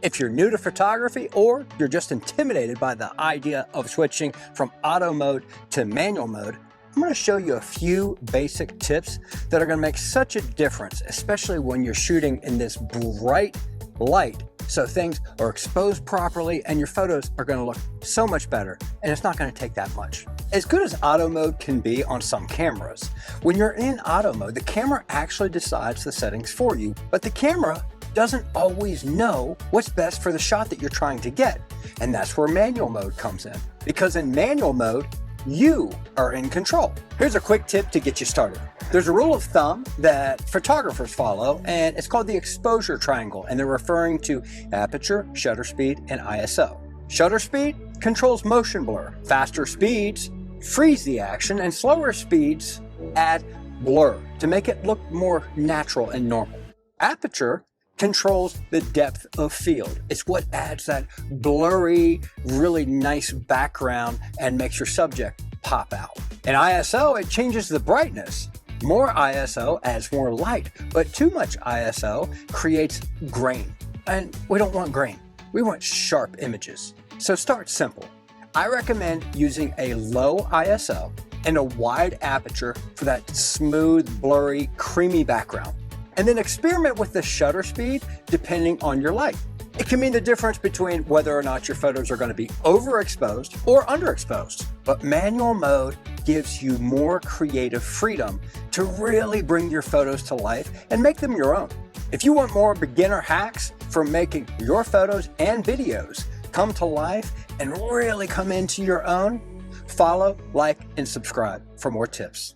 If you're new to photography or you're just intimidated by the idea of switching from auto mode to manual mode, I'm going to show you a few basic tips that are going to make such a difference, especially when you're shooting in this bright light, so things are exposed properly and your photos are going to look so much better, and it's not going to take that much. As good as auto mode can be on some cameras, when you're in auto mode, the camera actually decides the settings for you, but the camera doesn't always know what's best for the shot that you're trying to get. And that's where manual mode comes in, because in manual mode, you are in control. Here's a quick tip to get you started. There's a rule of thumb that photographers follow, and it's called the exposure triangle, and they're referring to aperture, shutter speed, and ISO. Shutter speed controls motion blur. Faster speeds freeze the action, and slower speeds add blur to make it look more natural and normal. Aperture controls the depth of field. It's what adds that blurry, really nice background and makes your subject pop out. In ISO, it changes the brightness. More ISO adds more light, but too much ISO creates grain. And we don't want grain. We want sharp images. So start simple. I recommend using a low ISO and a wide aperture for that smooth, blurry, creamy background. And then experiment with the shutter speed depending on your light. It can mean the difference between whether or not your photos are going to be overexposed or underexposed. But manual mode gives you more creative freedom to really bring your photos to life and make them your own. If you want more beginner hacks for making your photos and videos come to life and really come into your own, follow, like, and subscribe for more tips.